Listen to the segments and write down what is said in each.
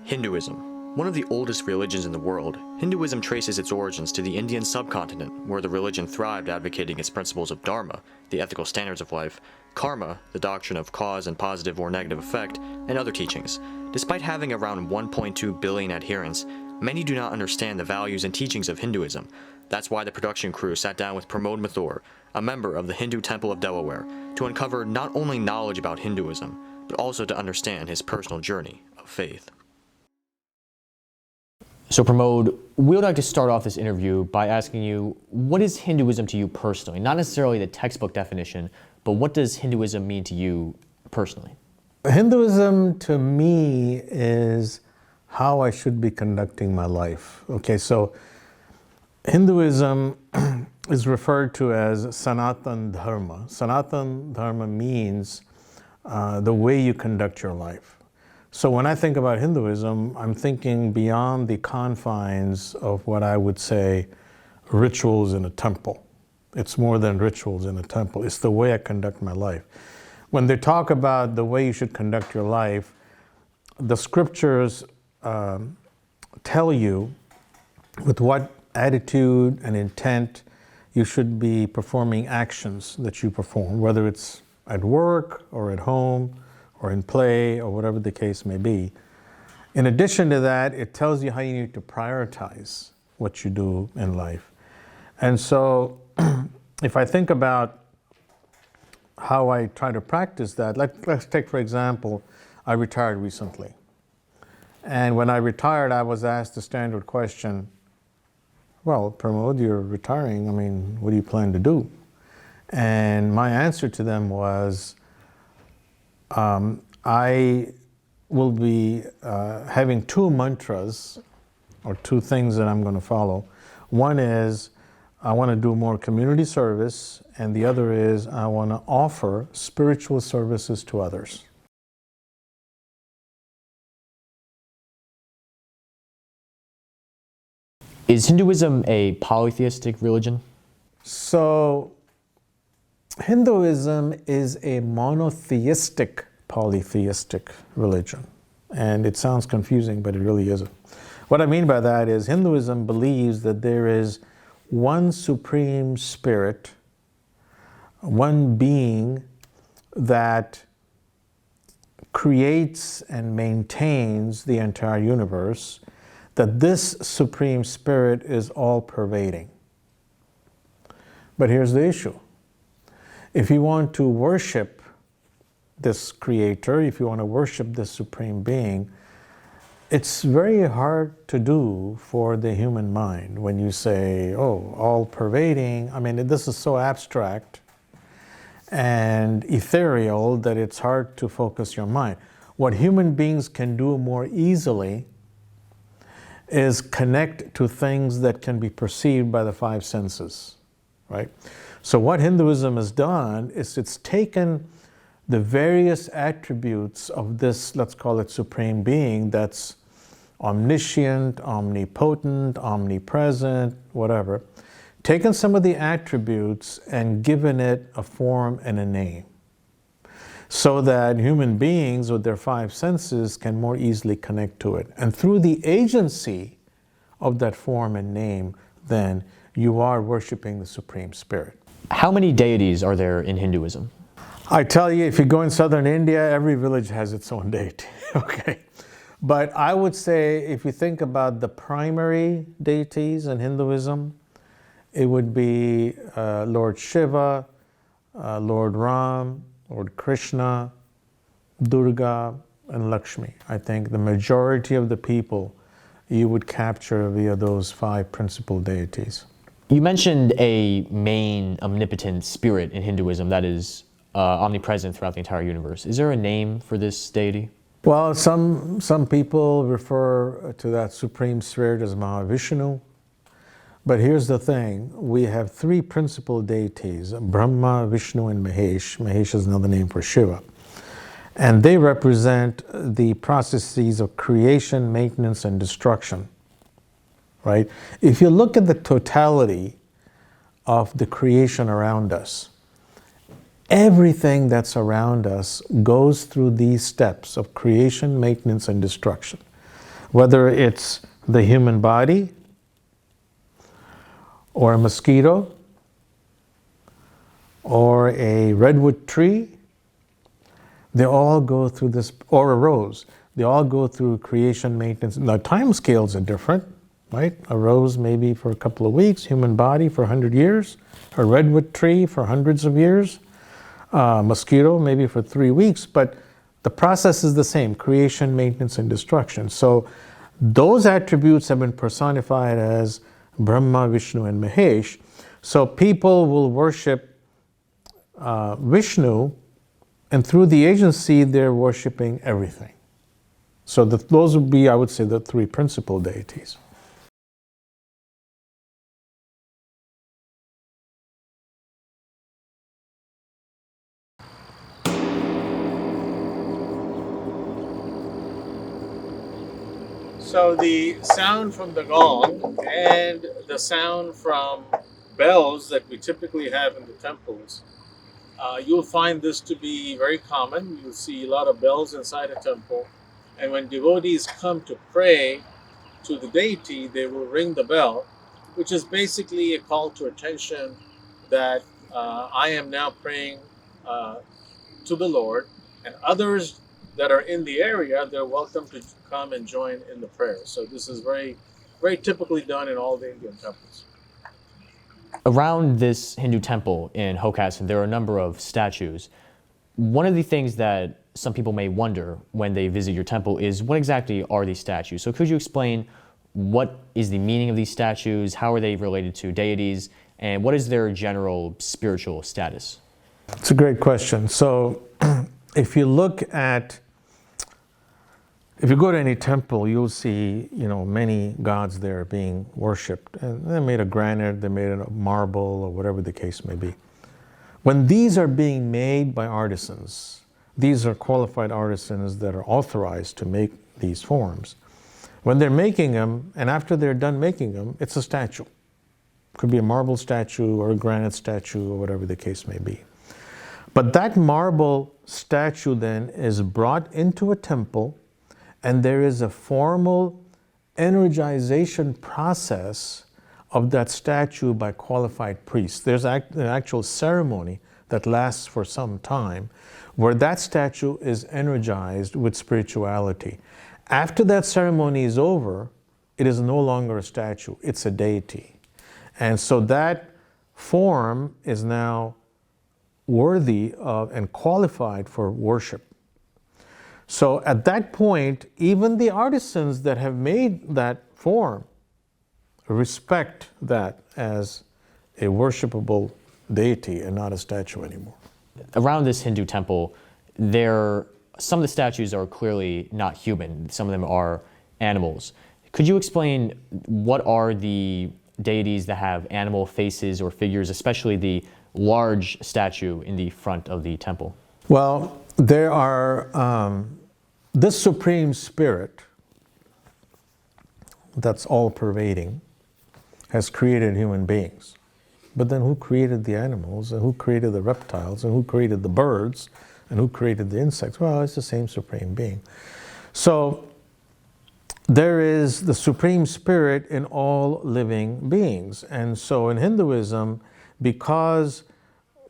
Hinduism. One of the oldest religions in the world, Hinduism traces its origins to the Indian subcontinent, where the religion thrived advocating its principles of dharma, the ethical standards of life, karma, the doctrine of cause and positive or negative effect, and other teachings. Despite having around 1.2 billion adherents, many do not understand the values and teachings of Hinduism. That's why the production crew sat down with Pramod Mathur, a member of the Hindu Temple of Delaware, to uncover not only knowledge about Hinduism, but also to understand his personal journey of faith. So Pramod, we would like to start off this interview by asking you, what is Hinduism to you personally? Not necessarily the textbook definition, but what does Hinduism mean to you personally? Hinduism to me is how I should be conducting my life. Okay, so Hinduism is referred to as Sanatan Dharma. Sanatan Dharma means the way you conduct your life. So when I think about Hinduism, I'm thinking beyond the confines of what I would say rituals in a temple. It's more than rituals in a temple. It's the way I conduct my life. When they talk about the way you should conduct your life, the scriptures tell you with what attitude and intent you should be performing actions that you perform, whether it's at work or at home or in play, or whatever the case may be. In addition to that, it tells you how you need to prioritize what you do in life. And so, if I think about how I try to practice that, let's take, for example, I retired recently. And when I retired, I was asked the standard question, well, Pramod, you're retiring, what do you plan to do? And my answer to them was, I will be having two mantras or two things that I'm going to follow. One is I want to do more community service, and the other is I want to offer spiritual services to others. Is Hinduism a polytheistic religion? So, Hinduism is a monotheistic, polytheistic religion. And it sounds confusing, but it really isn't. What I mean by that is Hinduism believes that there is one supreme spirit, one being that creates and maintains the entire universe, that this supreme spirit is all-pervading. But here's the issue. If you want to worship this creator, if you want to worship this supreme being, it's very hard to do for the human mind when you say, oh, all-pervading. This is so abstract and ethereal that it's hard to focus your mind. What human beings can do more easily is connect to things that can be perceived by the five senses, right? So what Hinduism has done is it's taken the various attributes of this, let's call it supreme being, that's omniscient, omnipotent, omnipresent, whatever, taken some of the attributes and given it a form and a name, so that human beings with their five senses can more easily connect to it. And through the agency of that form and name, then you are worshiping the Supreme Spirit. How many deities are there in Hinduism? I tell you, if you go in southern India, every village has its own deity, okay? But I would say, if you think about the primary deities in Hinduism, it would be Lord Shiva, Lord Ram, Lord Krishna, Durga, and Lakshmi. I think the majority of the people you would capture via those five principal deities. You mentioned a main omnipotent spirit in Hinduism that is omnipresent throughout the entire universe. Is there a name for this deity? Well, some people refer to that supreme spirit as Mahavishnu. But here's the thing, we have three principal deities, Brahma, Vishnu, and Mahesh. Mahesh is another name for Shiva. And they represent the processes of creation, maintenance, and destruction, right? If you look at the totality of the creation around us, everything that's around us goes through these steps of creation, maintenance, and destruction. whether it's the human body or a mosquito or a redwood tree. They all go through this, or a rose. They all go through creation, maintenance. Now, time scales are different, right? A rose maybe for a couple of weeks, human body for 100 years, a redwood tree for hundreds of years, mosquito maybe for 3 weeks, but the process is the same: creation, maintenance, and destruction. So those attributes have been personified as Brahma, Vishnu, and Mahesh. So people will worship Vishnu, and through the agency, they're worshiping everything. So those would be, I would say, the three principal deities. So the sound from the gong and the sound from bells that we typically have in the temples, you'll find this to be very common. You'll see a lot of bells inside a temple. And when devotees come to pray to the deity, they will ring the bell, which is basically a call to attention that I am now praying to the Lord, and others that are in the area, they're welcome to come and join in the prayer. So this is very, very typically done in all the Indian temples. Around this Hindu temple in Hokasan, there are a number of statues. One of the things that some people may wonder when they visit your temple is, what exactly are these statues? So could you explain what is the meaning of these statues, how are they related to deities, and what is their general spiritual status? It's a great question. So if you go to any temple, you'll see, many gods there being worshipped. And they're made of granite, they're made of marble, or whatever the case may be. When these are being made by artisans, these are qualified artisans that are authorized to make these forms. When they're making them, and after they're done making them, it's a statue. It could be a marble statue or a granite statue or whatever the case may be. But that marble statue then is brought into a temple, and there is a formal energization process of that statue by qualified priests. There's an actual ceremony that lasts for some time where that statue is energized with spirituality. After that ceremony is over, it is no longer a statue, it's a deity. And so that form is now worthy of and qualified for worship. So at that point, even the artisans that have made that form respect that as a worshipable deity and not a statue anymore. Around this Hindu temple, some of the statues are clearly not human. Some of them are animals. Could you explain what are the deities that have animal faces or figures, especially the large statue in the front of the temple? Well, there are this Supreme Spirit that's all-pervading has created human beings. But then who created the animals, and who created the reptiles, and who created the birds, and who created the insects? Well, it's the same Supreme Being. So there is the Supreme Spirit in all living beings. And so in Hinduism, because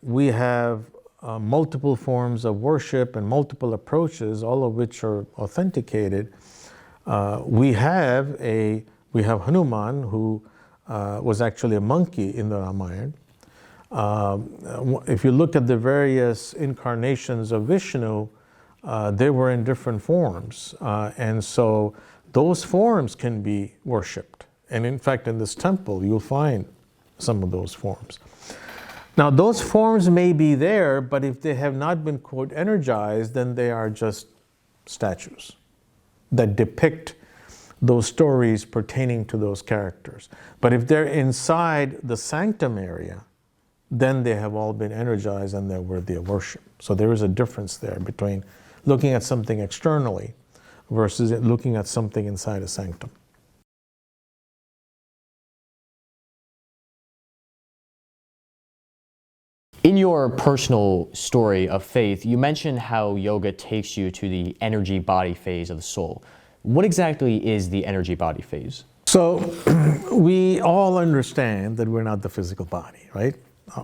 we have multiple forms of worship and multiple approaches, all of which are authenticated, we have Hanuman, who was actually a monkey in the Ramayana. If you look at the various incarnations of Vishnu, they were in different forms. And so those forms can be worshipped. And in fact, in this temple, you'll find some of those forms. Now, those forms may be there, but if they have not been, quote, energized, then they are just statues that depict those stories pertaining to those characters. But if they're inside the sanctum area, then they have all been energized and they're worthy of worship. So there is a difference there between looking at something externally versus looking at something inside a sanctum. In your personal story of faith, you mentioned how yoga takes you to the energy body phase of the soul. What exactly is the energy body phase? So we all understand that we're not the physical body, right?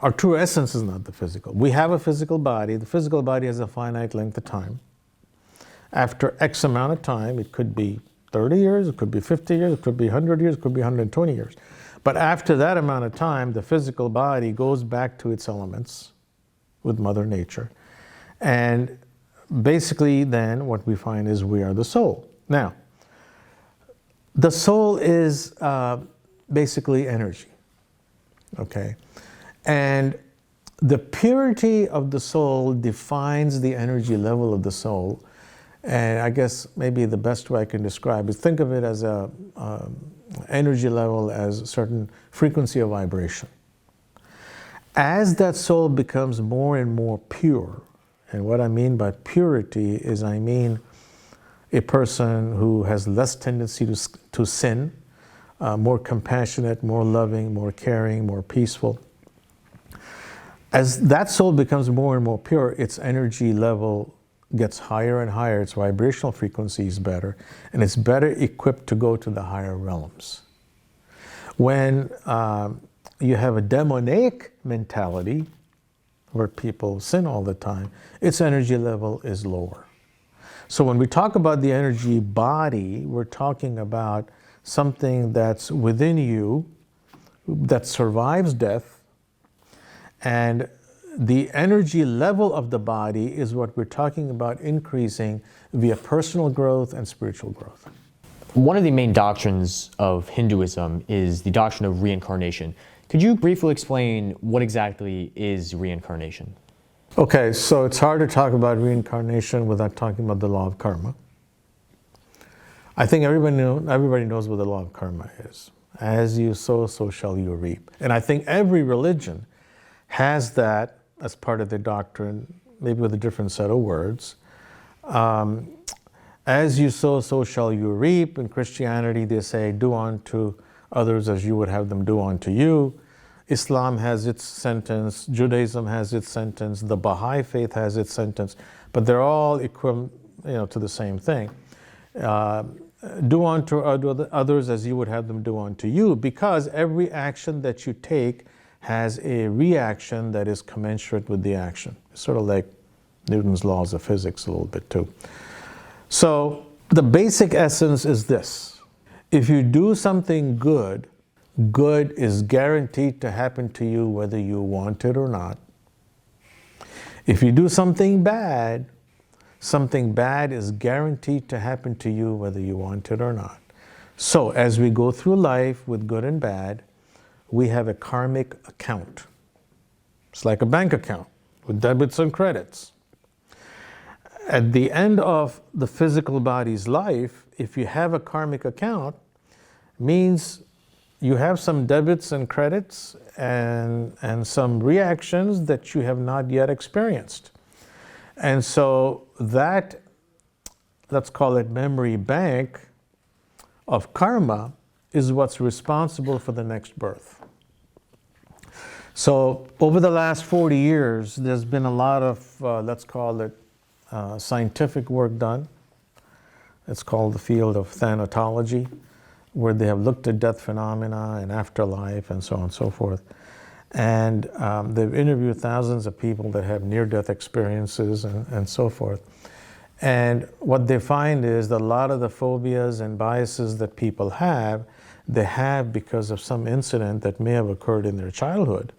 Our true essence is not the physical. We have a physical body. The physical body has a finite length of time. After X amount of time, it could be 30 years, it could be 50 years, it could be 100 years, it could be 120 years. But after that amount of time, the physical body goes back to its elements with Mother Nature. And basically then what we find is we are the soul. Now, the soul is basically energy, okay? And the purity of the soul defines the energy level of the soul. And I guess maybe the best way I can describe is think of it as a energy level as a certain frequency of vibration. As that soul becomes more and more pure, and what I mean by purity is I mean a person who has less tendency to sin, more compassionate, more loving, more caring, more peaceful. As that soul becomes more and more pure, its energy level gets higher and higher, its vibrational frequency is better, and it's better equipped to go to the higher realms. When you have a demonic mentality, where people sin all the time, its energy level is lower. So when we talk about the energy body, we're talking about something that's within you, that survives death, and the energy level of the body is what we're talking about increasing via personal growth and spiritual growth. One of the main doctrines of Hinduism is the doctrine of reincarnation. Could you briefly explain what exactly is reincarnation? Okay, so it's hard to talk about reincarnation without talking about the law of karma. I think everybody knows what the law of karma is. As you sow, so shall you reap. And I think every religion has that as part of their doctrine, maybe with a different set of words. As you sow, so shall you reap. In Christianity, they say, do unto others as you would have them do unto you. Islam has its sentence, Judaism has its sentence, the Baha'i faith has its sentence, but they're all equivalent, to the same thing. Do unto others as you would have them do unto you, because every action that you take has a reaction that is commensurate with the action. It's sort of like Newton's laws of physics a little bit too. So the basic essence is this: if you do something good, good is guaranteed to happen to you whether you want it or not. If you do something bad is guaranteed to happen to you whether you want it or not. So as we go through life with good and bad, we have a karmic account. It's like a bank account with debits and credits. At the end of the physical body's life, if you have a karmic account, means you have some debits and credits and some reactions that you have not yet experienced. And so that, let's call it memory bank of karma, is what's responsible for the next birth. So over the last 40 years, there's been a lot of, let's call it, scientific work done. It's called the field of thanatology, where they have looked at death phenomena and afterlife and so on and so forth. And they've interviewed thousands of people that have near-death experiences and so forth. And what they find is that a lot of the phobias and biases that people have, they have because of some incident that may have occurred in their childhood.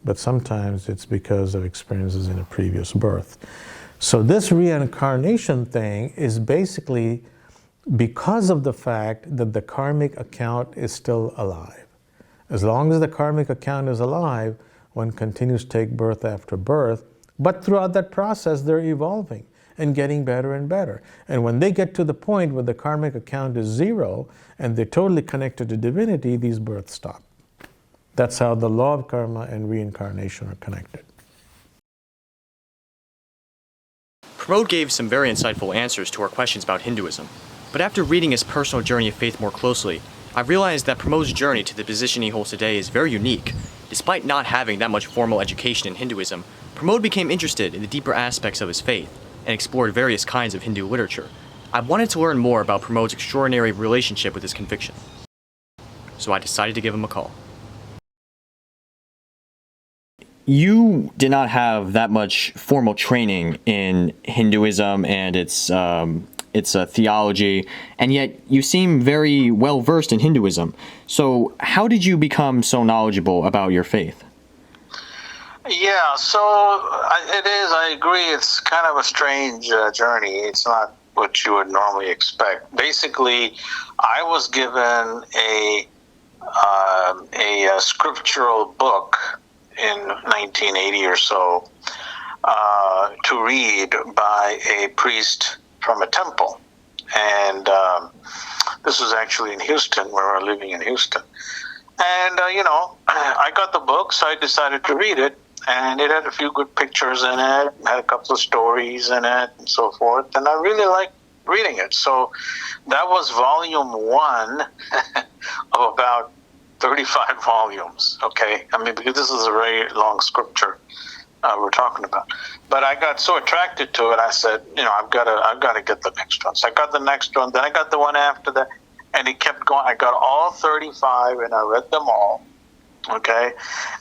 But sometimes it's because of experiences in a previous birth. So this reincarnation thing is basically because of the fact that the karmic account is still alive. As long as the karmic account is alive, one continues to take birth after birth, but throughout that process, they're evolving and getting better and better. And when they get to the point where the karmic account is zero and they're totally connected to divinity, these births stop. That's how the law of karma and reincarnation are connected. Pramod gave some very insightful answers to our questions about Hinduism. But after reading his personal journey of faith more closely, I realized that Pramod's journey to the position he holds today is very unique. Despite not having that much formal education in Hinduism, Pramod became interested in the deeper aspects of his faith and explored various kinds of Hindu literature. I wanted to learn more about Pramod's extraordinary relationship with his conviction, so I decided to give him a call. You did not have that much formal training in Hinduism and its theology, and yet you seem very well versed in Hinduism. So, how did you become so knowledgeable about your faith? Yeah, so it is. I agree. It's kind of a strange journey. It's not what you would normally expect. Basically, I was given a scriptural book in 1980 or so to read by a priest from a temple, and this was actually in Houston, where we're living in Houston. And I got the book, so I decided to read it. And it had a few good pictures in it, had a couple of stories in it, and so forth. And I really liked reading it. So that was volume 1 of about 35 volumes, okay? I mean, because this is a very long scripture we're talking about. But I got so attracted to it, I said, I've got to get the next one. So I got the next one, then I got the one after that, and it kept going. I got all 35, and I read them all. Okay,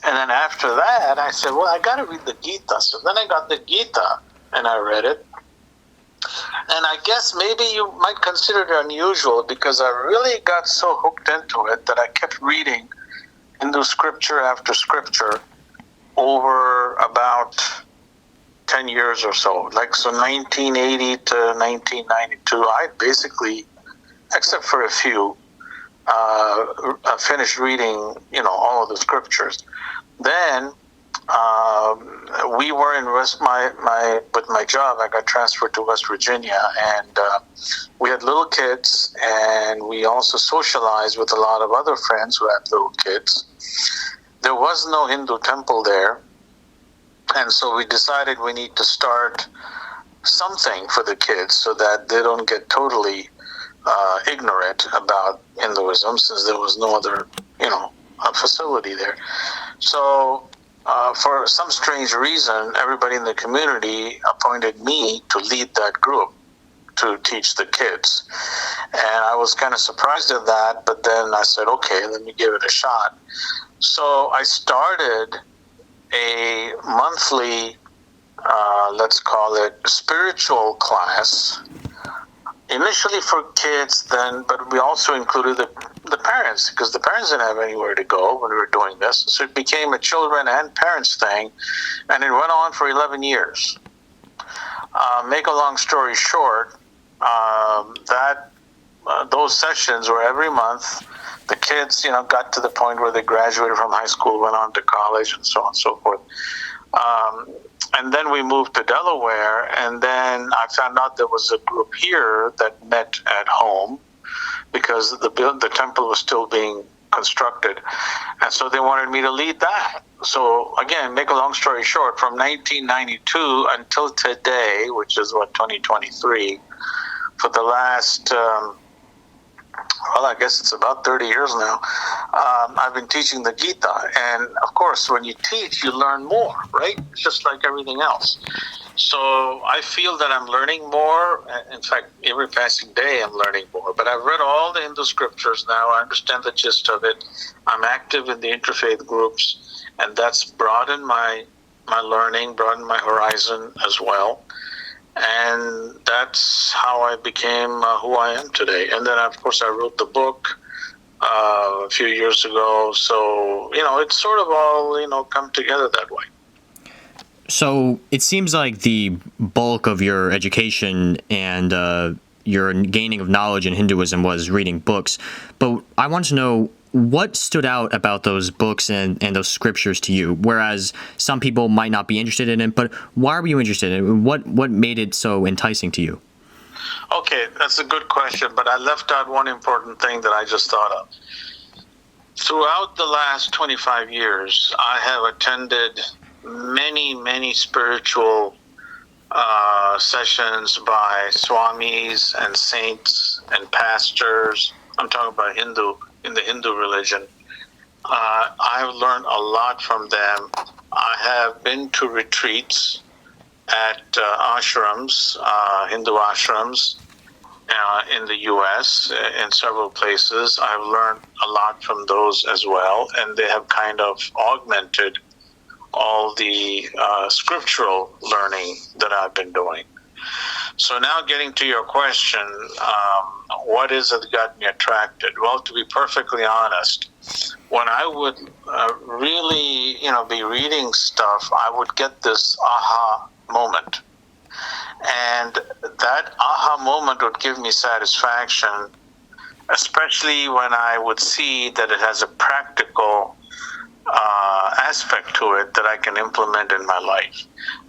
and then after that, I said, well, I got to read the Gita. So then I got the Gita, and I read it. And I guess maybe you might consider it unusual, because I really got so hooked into it that I kept reading Hindu scripture after scripture over about 10 years or so. Like, so 1980 to 1992, I basically, except for a few, I finished reading, all of the scriptures. Then we were in with my job. I got transferred to West Virginia, and we had little kids, and we also socialized with a lot of other friends who had little kids. There was no Hindu temple there, and so we decided we need to start something for the kids so that they don't get totally ignorant about Hinduism, since there was no other, facility there. So, for some strange reason, everybody in the community appointed me to lead that group to teach the kids. And I was kind of surprised at that, but then I said, okay, let me give it a shot. So I started a monthly, let's call it, spiritual class, initially for kids then, but we also included the parents, because the parents didn't have anywhere to go when we were doing this. So it became a children and parents thing, and it went on for 11 years. Make a long story short, those sessions were every month. The kids, got to the point where they graduated from high school, went on to college, and so on and so forth. And then we moved to Delaware, and then I found out there was a group here that met at home, because the temple was still being constructed. And so they wanted me to lead that. So again, make a long story short, from 1992 until today, which is 2023, for the last, I guess it's about 30 years now, I've been teaching the Gita. And of course, when you teach, you learn more, right? It's just like everything else. So I feel that I'm learning more. In fact, every passing day I'm learning more. But I've read all the Hindu scriptures now. I understand the gist of it. I'm active in the interfaith groups, and that's broadened my learning, broadened my horizon as well. And that's how I became who I am today. And then, of course, I wrote the book a few years ago. So, it's sort of all, come together that way. So it seems like the bulk of your education and your gaining of knowledge in Hinduism was reading books. But I want to know, what stood out about those books and those scriptures to you? Whereas some people might not be interested in it, but why were you interested in it? What made it so enticing to you? Okay, that's a good question, but I left out one important thing that I just thought of. Throughout the last 25 years, I have attended many spiritual sessions by swamis and saints and pastors. I'm talking about in the Hindu religion. I've learned a lot from them. I have been to retreats at ashrams, Hindu ashrams, in the U.S. In several places. I've learned a lot from those as well, and they have kind of augmented all the scriptural learning that I've been doing. So now getting to your question, what is it that got me attracted? Well, to be perfectly honest, when I would really, be reading stuff, I would get this aha moment. And that aha moment would give me satisfaction, especially when I would see that it has a practical aspect to it that I can implement in my life.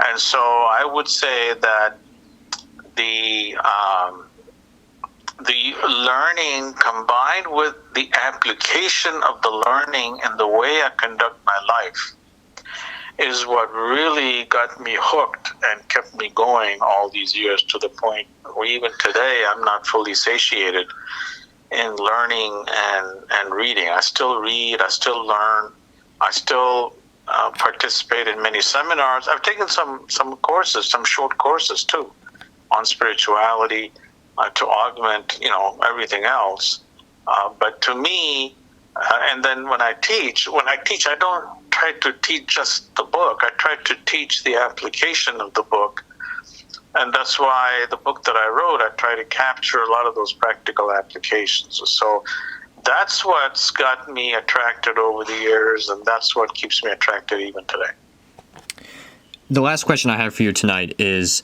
And so I would say that the learning combined with the application of the learning and the way I conduct my life is what really got me hooked and kept me going all these years, to the point where even today I'm not fully satiated in learning and reading. I still read, I still learn, I still participate in many seminars. I've taken some courses, some short courses too, on spirituality to augment, everything else. But to me, and then when I teach, I don't try to teach just the book. I try to teach the application of the book. And that's why the book that I wrote, I try to capture a lot of those practical applications. So that's what's got me attracted over the years, and that's what keeps me attracted even today. The last question I have for you tonight is,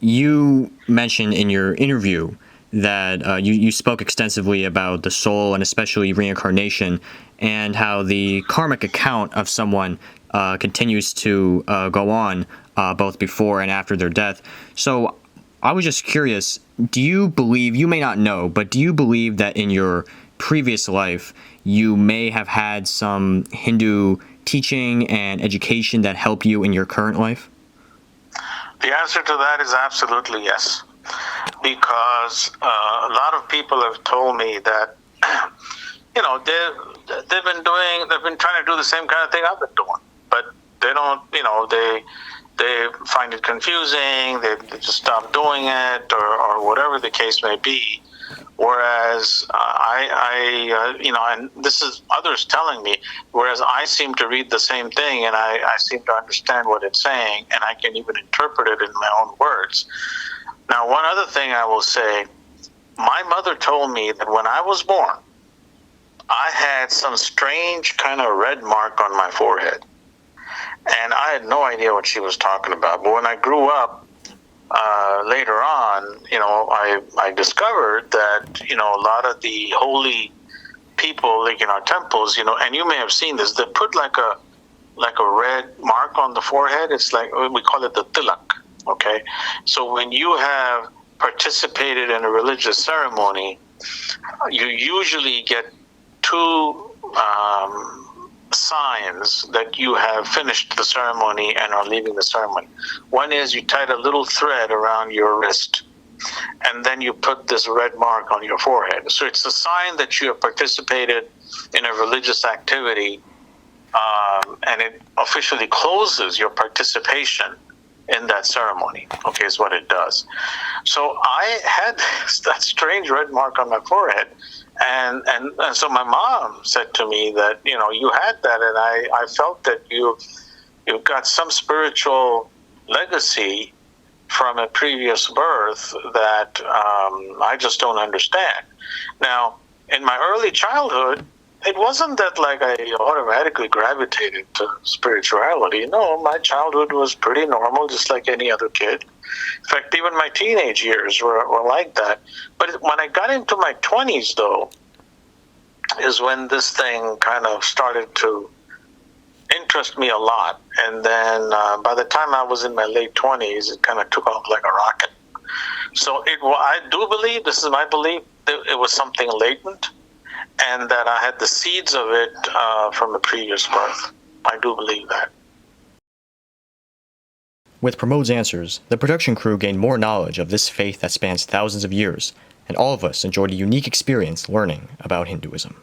you mentioned in your interview that you spoke extensively about the soul and especially reincarnation, and how the karmic account of someone continues to go on both before and after their death. So I was just curious, do you believe, you may not know, but do you believe that in your previous life you may have had some Hindu teaching and education that helped you in your current life? The answer to that is absolutely yes. Because a lot of people have told me that, they've been trying to do the same kind of thing I've been doing, but they don't, they find it confusing, they just stop doing it, or whatever the case may be. Whereas and this is others telling me, whereas I seem to read the same thing, and I seem to understand what it's saying, and I can even interpret it in my own words. Now, one other thing I will say, my mother told me that when I was born, I had some strange kind of red mark on my forehead. And I had no idea what she was talking about. But when I grew up, later on, I discovered that, a lot of the holy people, like in our temples, and you may have seen this, they put like a red mark on the forehead. It's like, we call it the tilak. Okay, so when you have participated in a religious ceremony, you usually get two signs that you have finished the ceremony and are leaving the ceremony. One is you tied a little thread around your wrist, and then you put this red mark on your forehead. So it's a sign that you have participated in a religious activity, and it officially closes your participation in that ceremony, okay, is what it does. So I had that strange red mark on my forehead, and so my mom said to me that, you had that, and I felt that you've got some spiritual legacy from a previous birth that I just don't understand. Now, in my early childhood, it wasn't that like I automatically gravitated to spirituality. No, my childhood was pretty normal, just like any other kid. In fact, even my teenage years were like that. But when I got into my 20s, though, is when this thing kind of started to interest me a lot. And then by the time I was in my late 20s, it kind of took off like a rocket. So I do believe, this is my belief, that it was something latent, and that I had the seeds of it from the previous birth. I do believe that. With Pramod's answers, the production crew gained more knowledge of this faith that spans thousands of years, and all of us enjoyed a unique experience learning about Hinduism.